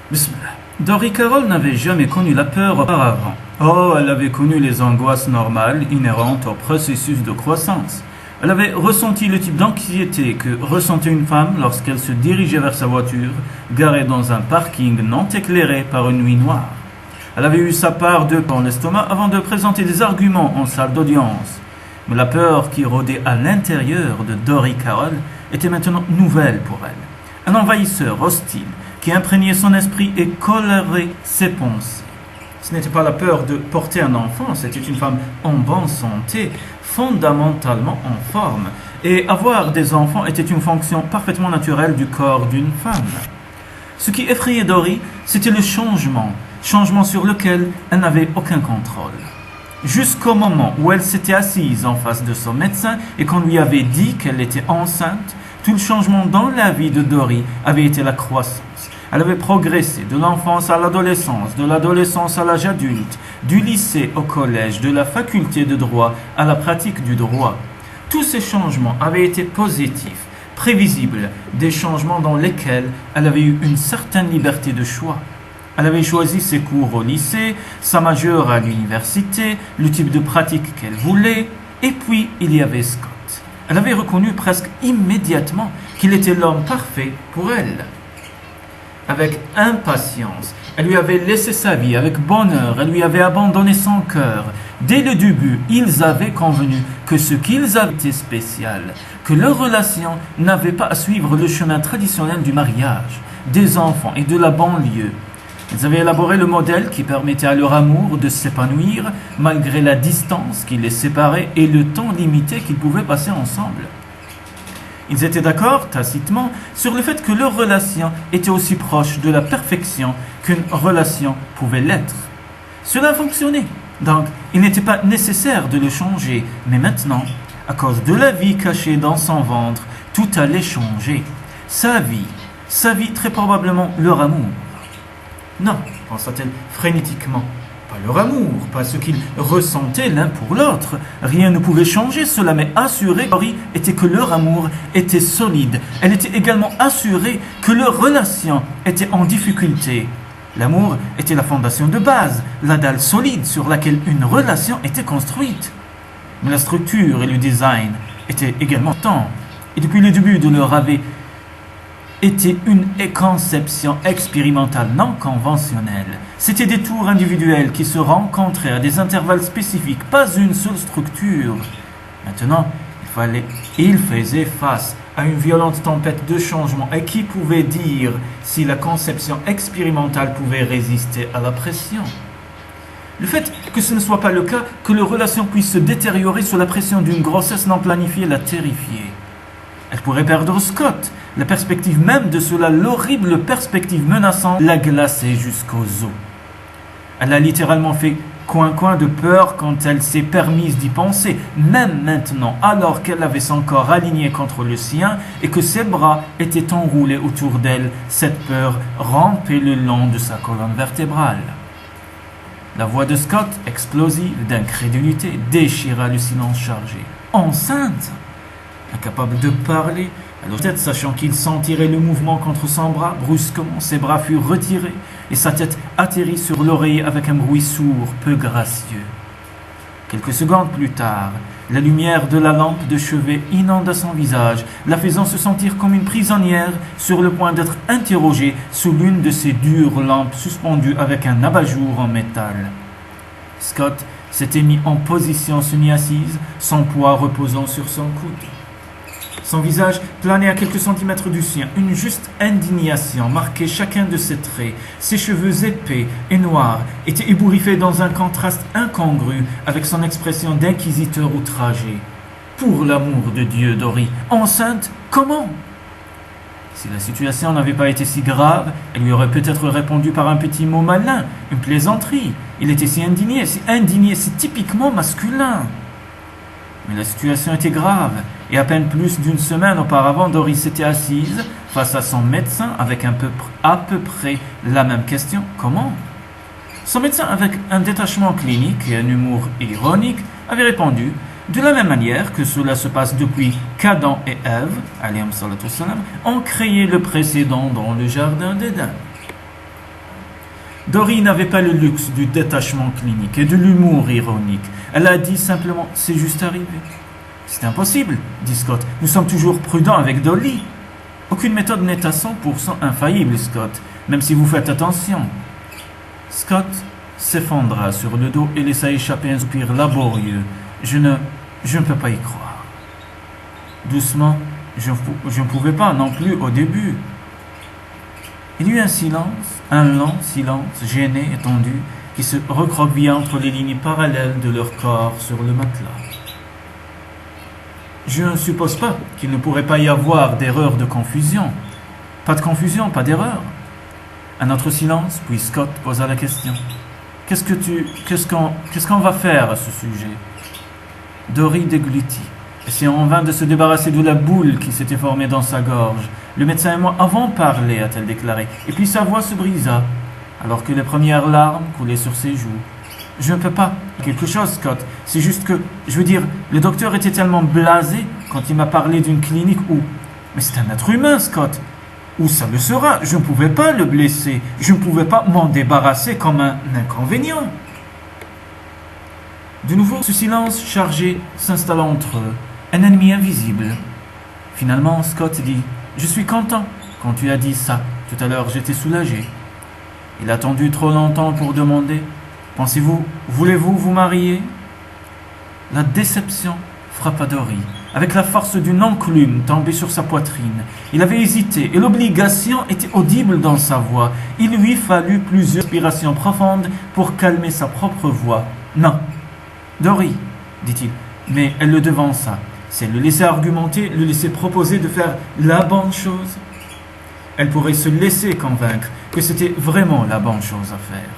Bismillah. Dory Carroll n'avait jamais connu la peur auparavant. Oh, elle avait connu les angoisses normales inhérentes au processus de croissance. Elle avait ressenti le type d'anxiété que ressentait une femme lorsqu'elle se dirigeait vers sa voiture, garée dans un parking non éclairé par une nuit noire. Elle avait eu sa part de dans l'estomac avant de présenter des arguments en salle d'audience. Mais la peur qui rôdait à l'intérieur de Dory Carroll était maintenant nouvelle pour elle. Un envahisseur hostile qui imprégnait son esprit et colorait ses pensées. Ce n'était pas la peur de porter un enfant, c'était une femme en bonne santé, fondamentalement en forme. Et avoir des enfants était une fonction parfaitement naturelle du corps d'une femme. Ce qui effrayait Dory, c'était le changement sur lequel elle n'avait aucun contrôle. Jusqu'au moment où elle s'était assise en face de son médecin et qu'on lui avait dit qu'elle était enceinte, tout le changement dans la vie de Dory avait été la croissance. Elle avait progressé de l'enfance à l'adolescence, de l'adolescence à l'âge adulte, du lycée au collège, de la faculté de droit à la pratique du droit. Tous ces changements avaient été positifs, prévisibles, des changements dans lesquels elle avait eu une certaine liberté de choix. Elle avait choisi ses cours au lycée, sa majeure à l'université, le type de pratique qu'elle voulait, et puis il y avait Scott. Elle avait reconnu presque immédiatement qu'il était l'homme parfait pour elle. Avec impatience, elle lui avait laissé sa vie avec bonheur, elle lui avait abandonné son cœur. Dès le début, ils avaient convenu que ce qu'ils avaient était spécial, que leur relation n'avait pas à suivre le chemin traditionnel du mariage, des enfants et de la banlieue. Ils avaient élaboré le modèle qui permettait à leur amour de s'épanouir malgré la distance qui les séparait et le temps limité qu'ils pouvaient passer ensemble. Ils étaient d'accord, tacitement, sur le fait que leur relation était aussi proche de la perfection qu'une relation pouvait l'être. Cela fonctionnait, donc il n'était pas nécessaire de le changer, mais maintenant, à cause de la vie cachée dans son ventre, tout allait changer. Sa vie très probablement leur amour. Non, pensa-t-elle frénétiquement. Pas leur amour, pas ce qu'ils ressentaient l'un pour l'autre. Rien ne pouvait changer cela, mais assurée était que leur amour était solide. Elle était également assurée que leur relation était en difficulté. L'amour était la fondation de base, la dalle solide sur laquelle une relation était construite. Mais la structure et le design étaient également temps. Et depuis le début de leur avait était une conception expérimentale non conventionnelle. C'était des tours individuels qui se rencontraient à des intervalles spécifiques, pas une seule structure. Maintenant, il faisait face à une violente tempête de changement et qui pouvait dire si la conception expérimentale pouvait résister à la pression. Le fait que ce ne soit pas le cas, que leur relation puisse se détériorer sous la pression d'une grossesse non planifiée la terrifiait. Elle pourrait perdre Scott. La perspective même de cela, l'horrible perspective menaçante, la glaçait jusqu'aux os. Elle a littéralement fait coin-coin de peur quand elle s'est permise d'y penser, même maintenant, alors qu'elle avait son corps aligné contre le sien et que ses bras étaient enroulés autour d'elle. Cette peur rampait le long de sa colonne vertébrale. La voix de Scott, explosive d'incrédulité, déchira le silence chargé. Enceinte? Incapable de parler, alors tête sachant qu'il sentirait le mouvement contre son bras, brusquement ses bras furent retirés et sa tête atterrit sur l'oreiller avec un bruit sourd, peu gracieux. Quelques secondes plus tard, la lumière de la lampe de chevet inonda son visage, la faisant se sentir comme une prisonnière sur le point d'être interrogée sous l'une de ces dures lampes suspendues avec un abat-jour en métal. Scott s'était mis en position semi-assise, son poids reposant sur son coude. Son visage planait à quelques centimètres du sien. Une juste indignation marquait chacun de ses traits. Ses cheveux épais et noirs étaient ébouriffés dans un contraste incongru avec son expression d'inquisiteur outragé. Pour l'amour de Dieu, Dory, enceinte, comment? Si la situation n'avait pas été si grave, elle lui aurait peut-être répondu par un petit mot malin, une plaisanterie. Il était si indigné, si typiquement masculin. Mais la situation était grave, et à peine plus d'une semaine auparavant, Dory s'était assise face à son médecin avec à peu près la même question. Comment? Son médecin, avec un détachement clinique et un humour ironique, avait répondu de la même manière que cela se passe depuis qu'Adam et Ève, ont créé le précédent dans le jardin d'Éden. Dory n'avait pas le luxe du détachement clinique et de l'humour ironique. Elle a dit simplement « c'est juste arrivé ». « C'est impossible », dit Scott. « Nous sommes toujours prudents avec Dolly. » Aucune méthode n'est à 100% infaillible, Scott, même si vous faites attention. Scott s'effondra sur le dos et laissa échapper un soupir laborieux. Je ne peux pas y croire. Doucement, je ne pouvais pas non plus au début. Il y eut un silence, un lent silence, gêné et tendu, qui se recroquevilla entre les lignes parallèles de leur corps sur le matelas. Je ne suppose pas qu'il ne pourrait pas y avoir d'erreur de confusion. Pas de confusion, pas d'erreur. Un autre silence, puis Scott posa la question. Qu'est-ce qu'on va faire à ce sujet? Dory déglutit, essayant en vain de se débarrasser de la boule qui s'était formée dans sa gorge. Le médecin et moi avons parlé, a-t-elle déclaré, et puis sa voix se brisa, alors que les premières larmes coulaient sur ses joues. Je ne peux pas. Quelque chose, Scott. C'est juste que, je veux dire, le docteur était tellement blasé quand il m'a parlé d'une clinique où... Mais c'est un être humain, Scott. Où ça le sera. Je ne pouvais pas le blesser. Je ne pouvais pas m'en débarrasser comme un inconvénient. De nouveau, ce silence chargé s'installa entre eux. Un ennemi invisible. Finalement, Scott dit « Je suis content. Quand tu as dit ça, tout à l'heure, j'étais soulagé. » Il a attendu trop longtemps pour demander « Pensez-vous, voulez-vous vous marier ?» La déception frappa Dory, avec la force d'une enclume tombée sur sa poitrine. Il avait hésité, et l'obligation était audible dans sa voix. Il lui fallut plusieurs respirations profondes pour calmer sa propre voix. « Non. »« Dory, » dit-il, mais elle le devança. C'est le laisser argumenter, le laisser proposer de faire la bonne chose. Elle pourrait se laisser convaincre que c'était vraiment la bonne chose à faire.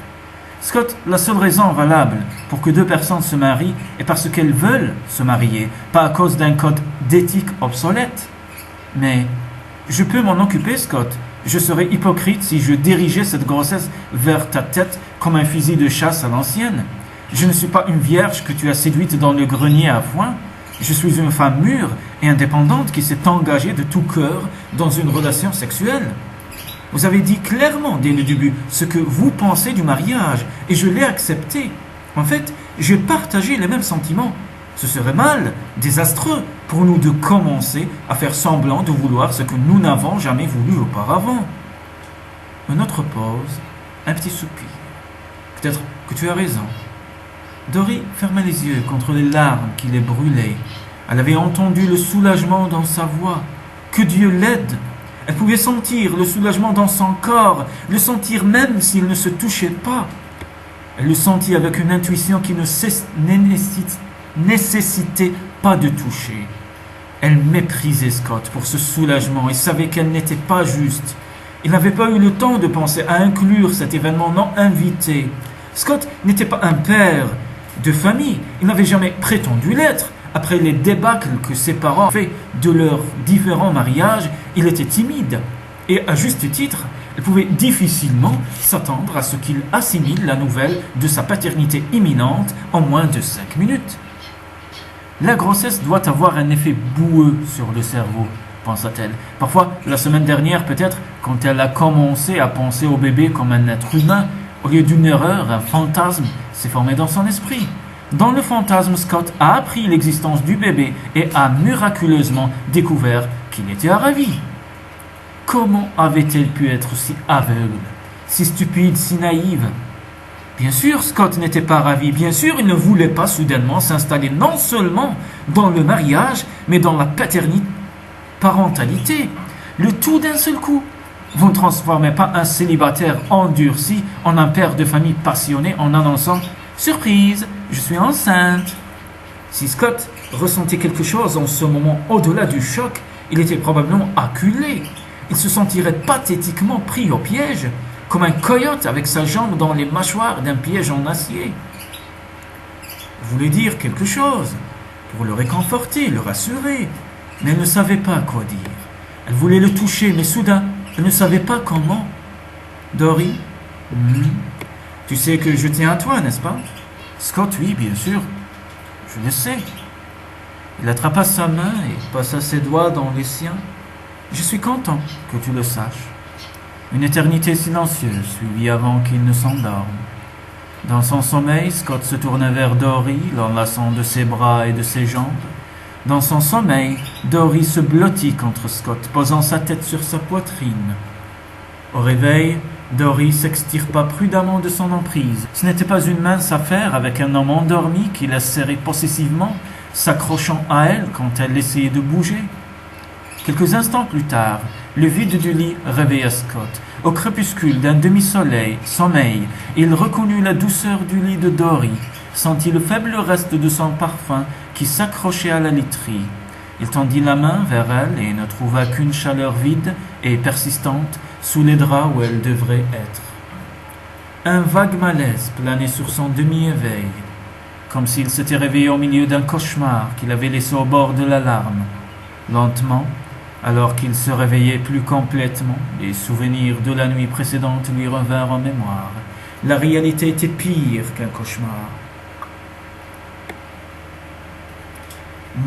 Scott, la seule raison valable pour que deux personnes se marient est parce qu'elles veulent se marier, pas à cause d'un code d'éthique obsolète. Mais je peux m'en occuper, Scott. Je serais hypocrite si je dirigeais cette grossesse vers ta tête comme un fusil de chasse à l'ancienne. Je ne suis pas une vierge que tu as séduite dans le grenier à foin. Je suis une femme mûre et indépendante qui s'est engagée de tout cœur dans une relation sexuelle. Vous avez dit clairement dès le début ce que vous pensez du mariage et je l'ai accepté. En fait, j'ai partagé les mêmes sentiments. Ce serait mal, désastreux pour nous de commencer à faire semblant de vouloir ce que nous n'avons jamais voulu auparavant. Une autre pause, un petit soupir. Peut-être que tu as raison. Dory ferma les yeux contre les larmes qui les brûlaient. Elle avait entendu le soulagement dans sa voix. Que Dieu l'aide! Elle pouvait sentir le soulagement dans son corps, le sentir même s'il ne se touchait pas. Elle le sentit avec une intuition qui ne nécessitait pas de toucher. Elle méprisait Scott pour ce soulagement et savait qu'elle n'était pas juste. Il n'avait pas eu le temps de penser à inclure cet événement non invité. Scott n'était pas un père de famille. Il n'avait jamais prétendu l'être. Après les débâcles que ses parents ont fait de leurs différents mariages, il était timide. Et à juste titre, elle pouvait difficilement s'attendre à ce qu'il assimile la nouvelle de sa paternité imminente en moins de 5 minutes. La grossesse doit avoir un effet boueux sur le cerveau, pensa-t-elle. Parfois, la semaine dernière peut-être, quand elle a commencé à penser au bébé comme un être humain, au lieu d'une erreur, un fantasme s'est formé dans son esprit. Dans le fantasme, Scott a appris l'existence du bébé et a miraculeusement découvert qu'il était ravi. Comment avait-elle pu être si aveugle, si stupide, si naïve? Bien sûr, Scott n'était pas ravi. Bien sûr, il ne voulait pas soudainement s'installer non seulement dans le mariage, mais dans la parentalité. Le tout d'un seul coup. Vous ne transformez pas un célibataire endurci en un père de famille passionné en annonçant « Surprise, je suis enceinte ». Si Scott ressentait quelque chose en ce moment au-delà du choc, il était probablement acculé. Il se sentirait pathétiquement pris au piège, comme un coyote avec sa jambe dans les mâchoires d'un piège en acier. Il voulait dire quelque chose, pour le réconforter, le rassurer, mais elle ne savait pas quoi dire. Elle voulait le toucher, mais soudain, elle ne savait pas comment. Dory, tu sais que je tiens à toi, n'est-ce pas? Scott, oui, bien sûr. Je le sais. Il attrapa sa main et passa ses doigts dans les siens. Je suis content que tu le saches. Une éternité silencieuse suivit avant qu'il ne s'endorme. Dans son sommeil, Scott se tournait vers Dory, l'enlaçant de ses bras et de ses jambes. Dans son sommeil, Dory se blottit contre Scott, posant sa tête sur sa poitrine. Au réveil, Dory s'extirpa prudemment de son emprise. Ce n'était pas une mince affaire avec un homme endormi qui la serrait possessivement, s'accrochant à elle quand elle essayait de bouger. Quelques instants plus tard, le vide du lit réveilla Scott. Au crépuscule d'un demi-sommeil, il reconnut la douceur du lit de Dory, sentit le faible reste de son parfum qui s'accrochait à la literie. Il tendit la main vers elle et ne trouva qu'une chaleur vide et persistante sous les draps où elle devrait être. Un vague malaise planait sur son demi-éveil, comme s'il s'était réveillé au milieu d'un cauchemar qu'il avait laissé au bord de l'alarme. Lentement, alors qu'il se réveillait plus complètement, les souvenirs de la nuit précédente lui revinrent en mémoire. La réalité était pire qu'un cauchemar.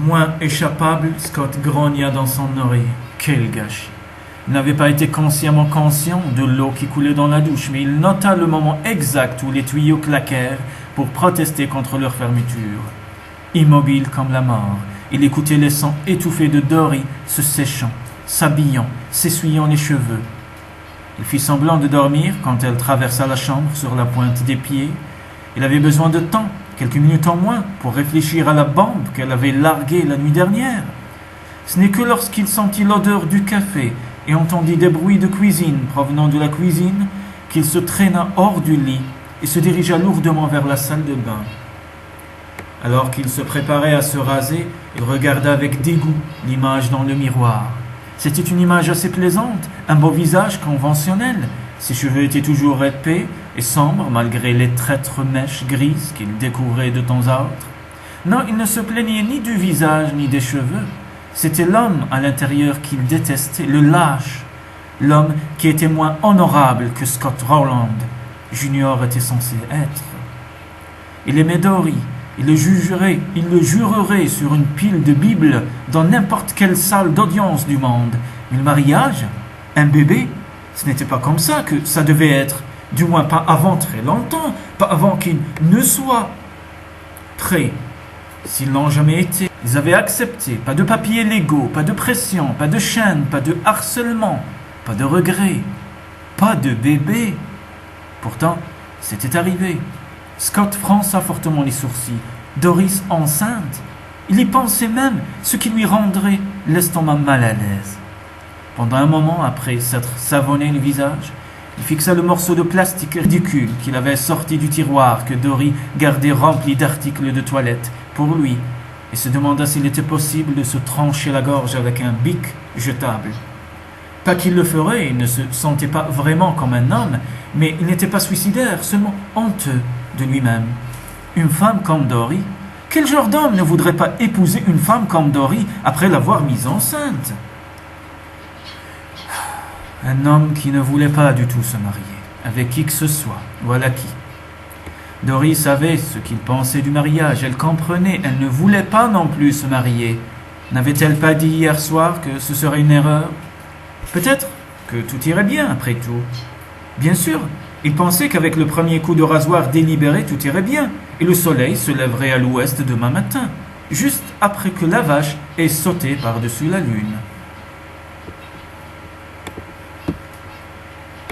Moins échappable, Scott grogna dans son oreille. Quel gâchis! Il n'avait pas été consciemment conscient de l'eau qui coulait dans la douche, mais il nota le moment exact où les tuyaux claquèrent pour protester contre leur fermeture. Immobile comme la mort, il écoutait les sons étouffés de Dory se séchant, s'habillant, s'essuyant les cheveux. Il fit semblant de dormir quand elle traversa la chambre sur la pointe des pieds. Il avait besoin de temps, quelques minutes en moins, pour réfléchir à la bombe qu'elle avait larguée la nuit dernière. Ce n'est que lorsqu'il sentit l'odeur du café et entendit des bruits de cuisine provenant de la cuisine qu'il se traîna hors du lit et se dirigea lourdement vers la salle de bain. Alors qu'il se préparait à se raser, il regarda avec dégoût l'image dans le miroir. C'était une image assez plaisante, un beau visage conventionnel. Ses cheveux étaient toujours épais et sombres malgré les traîtres mèches grises qu'il découvrait de temps à autre. Non, il ne se plaignait ni du visage ni des cheveux. C'était l'homme à l'intérieur qu'il détestait, le lâche, l'homme qui était moins honorable que Scott Rowland Junior était censé être. Il aimait Dory, il le jurerait sur une pile de Bibles dans n'importe quelle salle d'audience du monde. Mais le mariage, un bébé, ce n'était pas comme ça que ça devait être, du moins pas avant très longtemps, pas avant qu'il ne soit prêt. S'ils n'ont jamais été, ils avaient accepté, pas de papiers légaux, pas de pression, pas de chaîne, pas de harcèlement, pas de regret, pas de bébé. Pourtant, c'était arrivé. Scott fronça fortement les sourcils. Doris enceinte. Il y pensait même, ce qui lui rendrait l'estomac mal à l'aise. Pendant un moment, après s'être savonné le visage, il fixa le morceau de plastique ridicule qu'il avait sorti du tiroir que Dory gardait rempli d'articles de toilette pour lui et se demanda s'il était possible de se trancher la gorge avec un bic jetable. Pas qu'il le ferait, il ne se sentait pas vraiment comme un homme, mais il n'était pas suicidaire, seulement honteux de lui-même. Une femme comme Dory, quel genre d'homme ne voudrait pas épouser une femme comme Dory après l'avoir mise enceinte? Un homme qui ne voulait pas du tout se marier, avec qui que ce soit, voilà qui. Dory savait ce qu'il pensait du mariage, elle comprenait, elle ne voulait pas non plus se marier. N'avait-elle pas dit hier soir que ce serait une erreur? Peut-être que tout irait bien après tout. Bien sûr, il pensait qu'avec le premier coup de rasoir délibéré, tout irait bien, et le soleil se lèverait à l'ouest demain matin, juste après que la vache ait sauté par-dessus la lune.